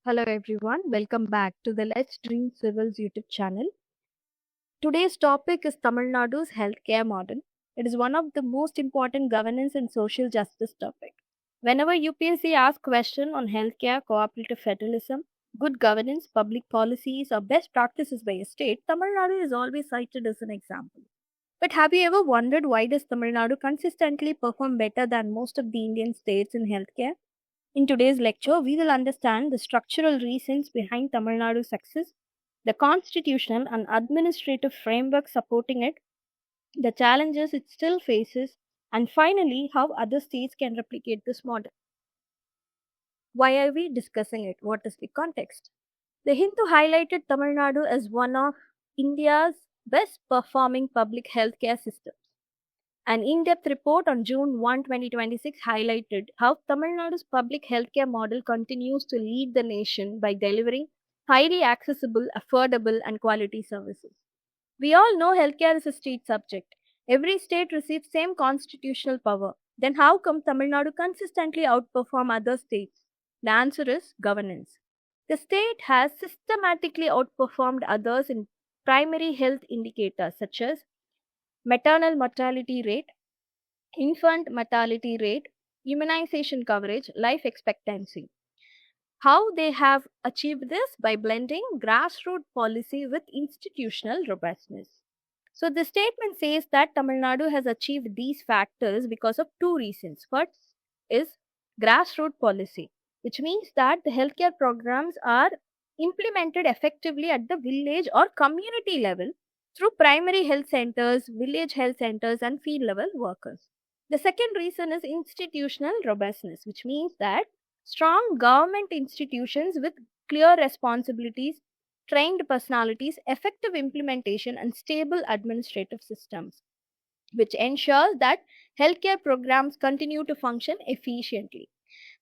Hello everyone, welcome back to the Let's Dream Civils YouTube channel. Today's topic is Tamil Nadu's healthcare model. It is one of the most important governance and social justice topic. Whenever UPSC asks question on healthcare, cooperative federalism, good governance, public policies, or best practices by a state, Tamil Nadu is always cited as an example. But have you ever wondered why does Tamil Nadu consistently perform better than most of the Indian states in healthcare? In today's lecture, we will understand the structural reasons behind Tamil Nadu's success, the constitutional and administrative framework supporting it, the challenges it still faces, and finally, how other states can replicate this model. Why are we discussing it? What is the context? The Hindu highlighted Tamil Nadu as one of India's best performing public healthcare systems. An in-depth report on June 1, 2026 highlighted how Tamil Nadu's public healthcare model continues to lead the nation by delivering highly accessible, affordable, and quality services. We all know healthcare is a state subject. Every state receives same constitutional power. Then how come Tamil Nadu consistently outperform other states? The answer is governance. The state has systematically outperformed others in primary health indicators such as maternal mortality rate, infant mortality rate, immunization coverage, life expectancy. How they have achieved this? By blending grassroots policy with institutional robustness. So the statement says that Tamil Nadu has achieved these factors because of two reasons. First is grassroots policy, which means that the healthcare programs are implemented effectively at the village or community level through primary health centers, village health centers, and field level workers. The second reason is institutional robustness, which means that strong government institutions with clear responsibilities, trained personalities, effective implementation, and stable administrative systems, which ensures that healthcare programs continue to function efficiently.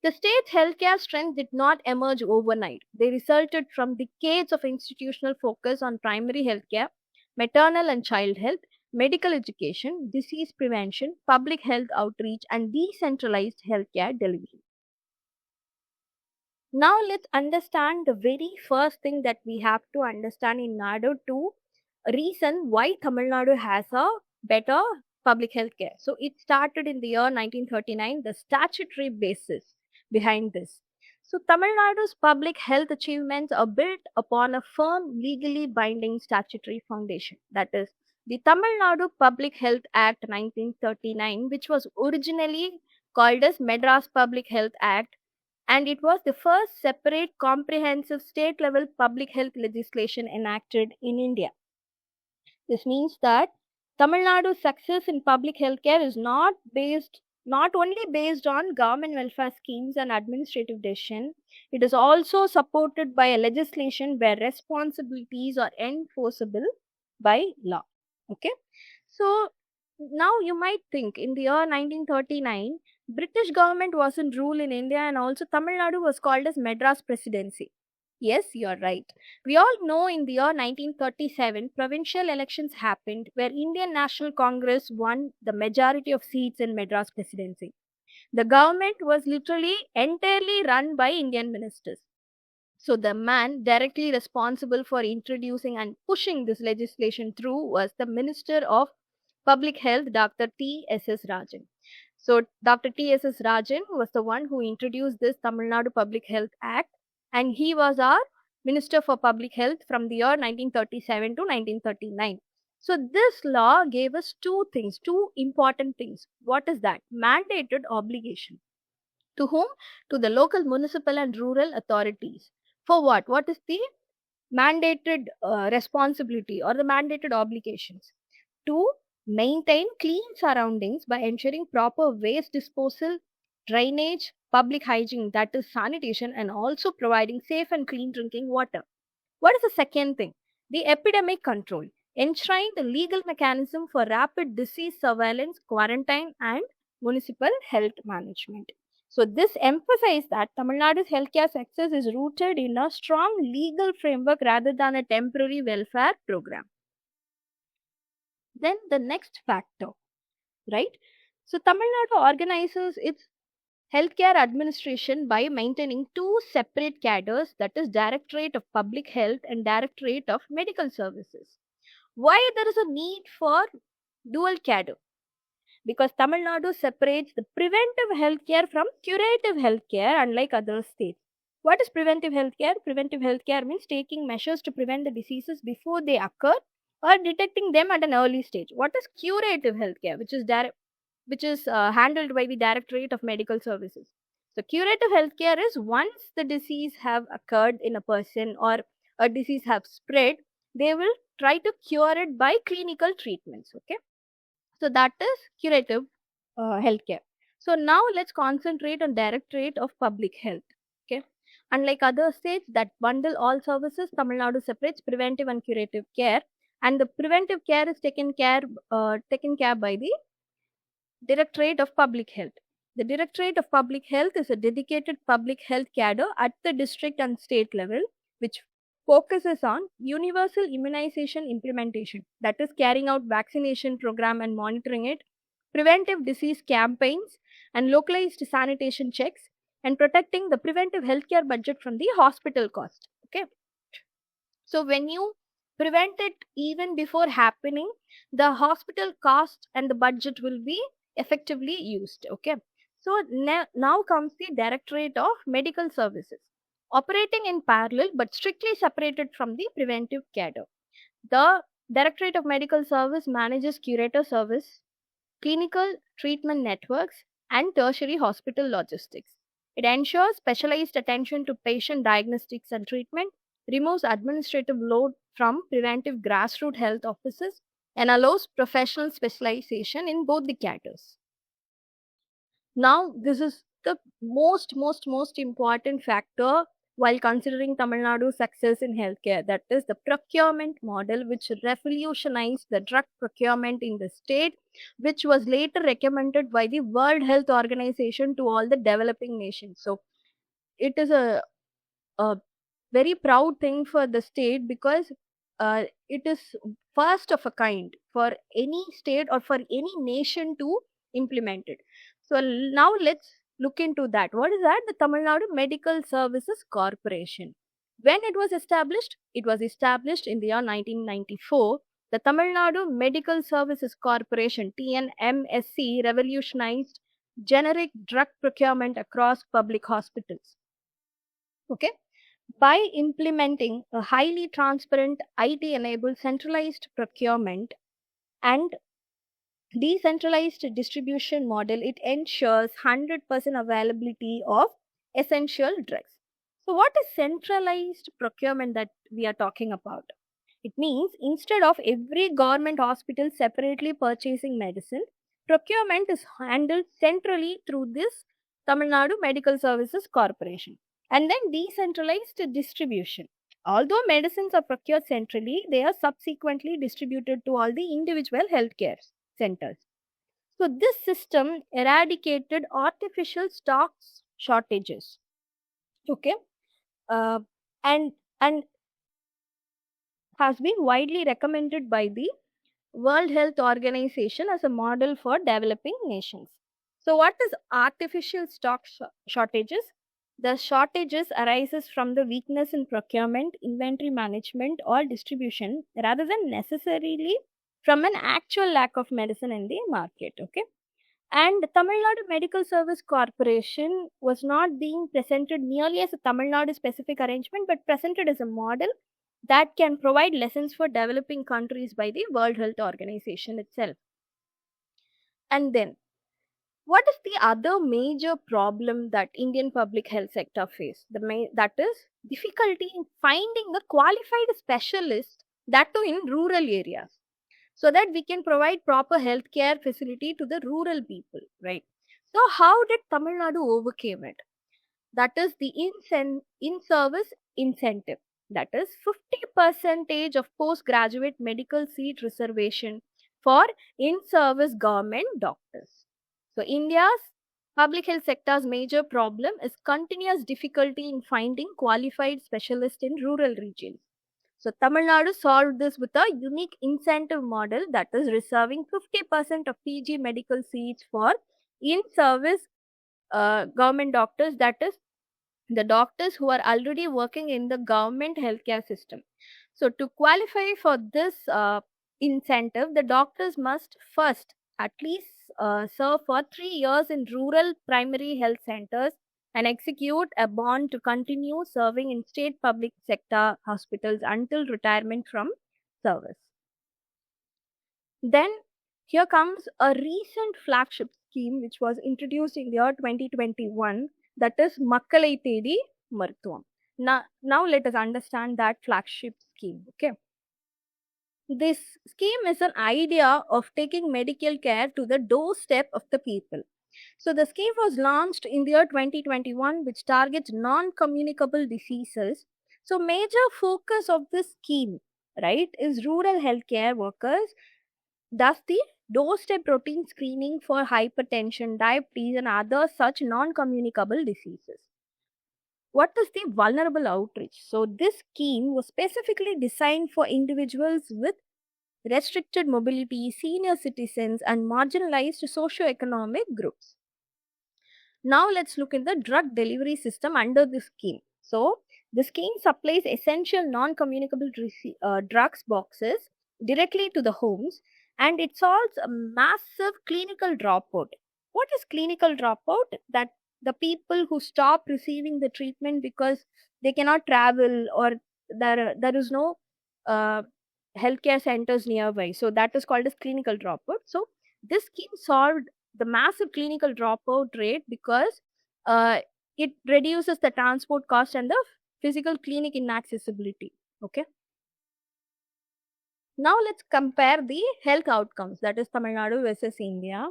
The state's healthcare strength did not emerge overnight. They resulted from decades of institutional focus on primary healthcare, maternal and child health, medical education, disease prevention, public health outreach, and decentralized healthcare delivery. Now let's understand the very first thing that we have to understand in order to reason why Tamil Nadu has a better public health care. So it started in the year 1939, the statutory basis behind this. So Tamil Nadu's public health achievements are built upon a firm legally binding statutory foundation. That is the Tamil Nadu Public Health Act 1939, which was originally called as Madras Public Health Act, and it was the first separate comprehensive state level public health legislation enacted in India. This means that Tamil Nadu's success in public healthcare is not only based on government welfare schemes and administrative decision, it is also supported by a legislation where responsibilities are enforceable by law. Okay, so now you might think in the year 1939, British government was in rule in India and also Tamil Nadu was called as Madras Presidency. Yes, you're right. We all know in the year 1937, provincial elections happened where Indian National Congress won the majority of seats in Madras Presidency. The government was literally entirely run by Indian ministers. So the man directly responsible for introducing and pushing this legislation through was the Minister of Public Health, Dr. T.S.S. Rajan. So Dr. T.S.S. Rajan was the one who introduced this Tamil Nadu Public Health Act, and he was our Minister for Public Health from the year 1937 to 1939. So this law gave us two things, two important things. What is that? Mandated obligation. To whom? To the local municipal and rural authorities. For what? What is the mandated responsibility or the mandated obligations? To maintain clean surroundings by ensuring proper waste disposal, drainage, public hygiene, that is sanitation, and also providing safe and clean drinking water. What is the second thing? The epidemic control. Enshrine the legal mechanism for rapid disease surveillance, quarantine, and municipal health management. So, this emphasizes that Tamil Nadu's healthcare success is rooted in a strong legal framework rather than a temporary welfare program. Then, the next factor, right? So, Tamil Nadu organizes its healthcare administration by maintaining two separate cadres, that is Directorate of Public Health and Directorate of Medical Services. Why there is a need for dual cadre? Because Tamil Nadu separates the preventive healthcare from curative healthcare, unlike other states. What is preventive healthcare? Preventive healthcare means taking measures to prevent the diseases before they occur or detecting them at an early stage. What is curative healthcare, which is handled by the Directorate of Medical Services? So, curative healthcare is once the disease have occurred in a person or a disease have spread, they will try to cure it by clinical treatments. Okay, so that is curative healthcare. So now let's concentrate on Directorate of Public Health. Okay, unlike other states that bundle all services, Tamil Nadu separates preventive and curative care, and the preventive care is taken care by the Directorate of Public Health. The Directorate of Public Health is a dedicated public health cadre at the district and state level, which focuses on universal immunization implementation, that is, carrying out vaccination program and monitoring it, preventive disease campaigns, and localized sanitation checks, and protecting the preventive healthcare budget from the hospital cost. Okay, so when you prevent it even before happening, the hospital cost and the budget will be effectively used. Okay, so now comes the Directorate of Medical Services, operating in parallel but strictly separated from the preventive cadre. The Directorate of Medical Service manages curator service, clinical treatment networks, and tertiary hospital logistics. It ensures specialized attention to patient diagnostics and treatment, removes administrative load from preventive grassroots health offices, and allows professional specialization in both the cadres. Now, this is the most important factor while considering Tamil Nadu's success in healthcare. That is the procurement model, which revolutionized the drug procurement in the state, which was later recommended by the World Health Organization to all the developing nations. So, it is a very proud thing for the state because it is first of a kind for any state or for any nation to implement it. So now let's look into that. What is that? The Tamil Nadu Medical Services Corporation. When it was established? It was established in the year 1994. The Tamil Nadu Medical Services Corporation, TNMSC, revolutionized generic drug procurement across public hospitals. Okay, by implementing a highly transparent IT enabled centralized procurement and decentralized distribution model, it ensures 100% availability of essential drugs. So, what is centralized procurement that we are talking about? It means instead of every government hospital separately purchasing medicine, procurement is handled centrally through this Tamil Nadu Medical Services Corporation. And then decentralized distribution. Although medicines are procured centrally, they are subsequently distributed to all the individual healthcare centers. So this system eradicated artificial stocks shortages. Okay, uh, and has been widely recommended by the World Health Organization as a model for developing nations. So, what is artificial stock shortages? The shortages arises from the weakness in procurement, inventory management, or distribution rather than necessarily from an actual lack of medicine in the market. Okay, and Tamil Nadu Medical Service Corporation was not being presented merely as a Tamil Nadu specific arrangement, but presented as a model that can provide lessons for developing countries by the World Health Organization itself. And then, what is the other major problem that Indian public health sector face? That is difficulty in finding a qualified specialist, that too in rural areas, so that we can provide proper healthcare facility to the rural people, right? So how did Tamil Nadu overcame it? That is the in-service incentive. That is 50% of postgraduate medical seat reservation for in-service government doctors. So India's public health sector's major problem is continuous difficulty in finding qualified specialists in rural regions. So Tamil Nadu solved this with a unique incentive model, that is reserving 50% of PG medical seats for in-service government doctors, that is the doctors who are already working in the government healthcare system. So, to qualify for this incentive, the doctors must first at least serve for 3 years in rural primary health centers and execute a bond to continue serving in state public sector hospitals until retirement from service. Then here comes a recent flagship scheme which was introduced in the year 2021, that is Makkalai Thedi Maruthuvam. Now let us understand that flagship scheme. Okay. This scheme is an idea of taking medical care to the doorstep of the people. So the scheme was launched in the year 2021, which targets non-communicable diseases. So major focus of this scheme, right, is rural healthcare workers. Thus, the doorstep routine screening for hypertension, diabetes, and other such non-communicable diseases. What is the vulnerable outreach? So this scheme was specifically designed for individuals with restricted mobility, senior citizens, and marginalized socio-economic groups. Now let's look at the drug delivery system under this scheme. So the scheme supplies essential non-communicable drugs boxes directly to the homes, and it solves a massive clinical dropout. What is clinical dropout? That the people who stop receiving the treatment because they cannot travel, or there is no uh, healthcare centers nearby. So that is called as clinical dropout. So this scheme solved the massive clinical dropout rate because uh, it reduces the transport cost and the physical clinic inaccessibility. Okay. Now let's compare the health outcomes, that is Tamil Nadu versus India.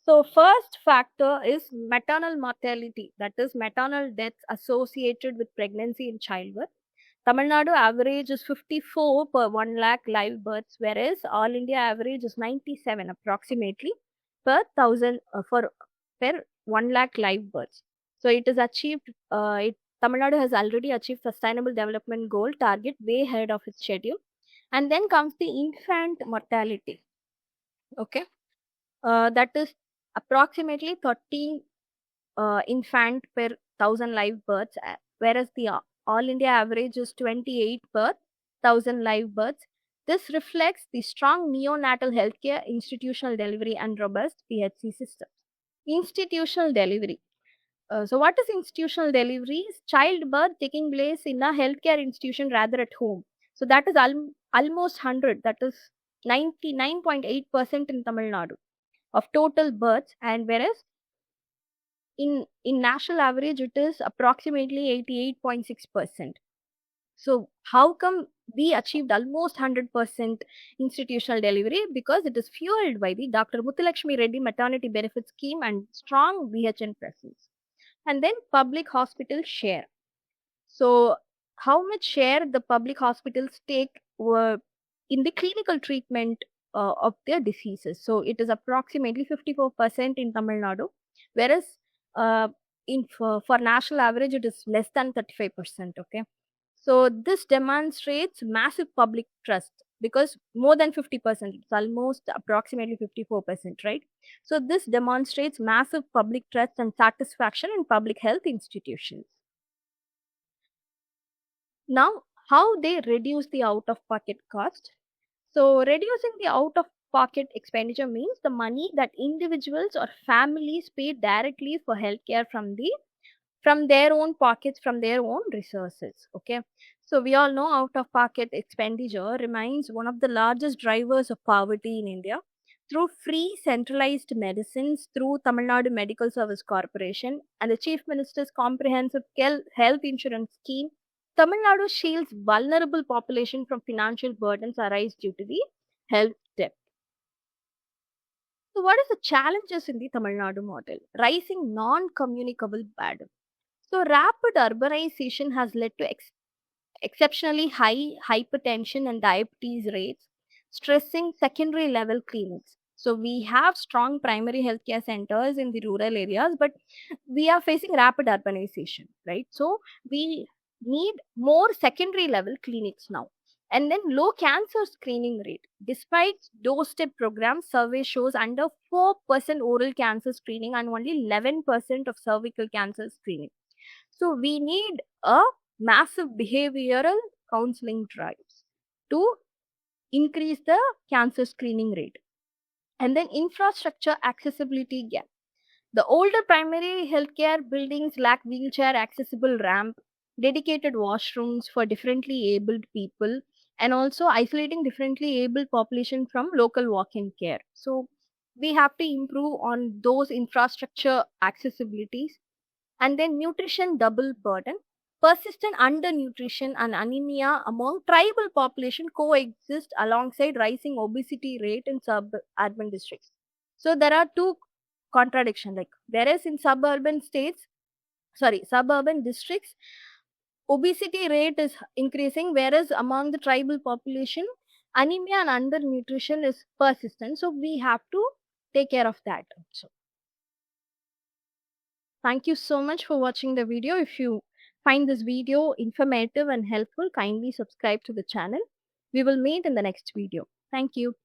So first factor is maternal mortality, that is maternal deaths associated with pregnancy and childbirth. Tamil Nadu average is 54 per 1 lakh live births, whereas all India average is 97 approximately per thousand for per 1 lakh live births. So it is achieved. Tamil Nadu has already achieved Sustainable Development Goal target way ahead of its schedule. And then comes the infant mortality. Okay, that is approximately 13 infant per thousand live births, whereas the all India average is 28 per thousand live births. This reflects the strong neonatal healthcare, institutional delivery, and robust PHC systems. Institutional delivery. So, what is institutional delivery? Childbirth taking place in a healthcare institution rather at home. So, that is almost 100, that is 99.8% in Tamil Nadu of total births, and whereas in national average it is approximately 88.6%. So how come we achieved almost 100% institutional delivery? Because it is fueled by the Dr. Muthulakshmi Reddy maternity benefit scheme and strong VHN presence. And then public hospital share. So how much share the public hospitals take in the clinical treatment of their diseases? So it is approximately 54% in Tamil Nadu, whereas uh, for national average it is less than 35%. Okay, so this demonstrates massive public trust because more than 50%, it's almost approximately 54%, right? So this demonstrates massive public trust and satisfaction in public health institutions. Now, how they reduce the out of pocket cost? So, reducing the out of pocket expenditure means the money that individuals or families pay directly for healthcare from their own pockets, from their own resources. Okay, so we all know out of pocket expenditure remains one of the largest drivers of poverty in India. Through free centralized medicines through Tamil Nadu Medical Service Corporation and the Chief Minister's comprehensive health insurance scheme, Tamil Nadu shields vulnerable population from financial burdens arise due to the health debt. So, what is the challenges in the Tamil Nadu model? Rising non-communicable burden. So, rapid urbanization has led to exceptionally high hypertension and diabetes rates, stressing secondary level clinics. So, we have strong primary healthcare centers in the rural areas, but we are facing rapid urbanization, right? So, we need more secondary level clinics now. And then low cancer screening rate. Despite doorstep programs, survey shows under 4% oral cancer screening and only 11% of cervical cancer screening. So we need a massive behavioral counseling drives to increase the cancer screening rate. And then infrastructure accessibility gap. The older primary healthcare buildings lack wheelchair accessible ramp, dedicated washrooms for differently abled people, and also isolating differently abled population from local walk-in care. So we have to improve on those infrastructure accessibilities. And then nutrition double burden. Persistent undernutrition and anemia among tribal population coexist alongside rising obesity rate in suburban districts. So there are two contradiction, like whereas in suburban districts, obesity rate is increasing, whereas among the tribal population, anemia and undernutrition is persistent. So we have to take care of that also. Thank you so much for watching the video. If you find this video informative and helpful, kindly subscribe to the channel. We will meet in the next video. Thank you.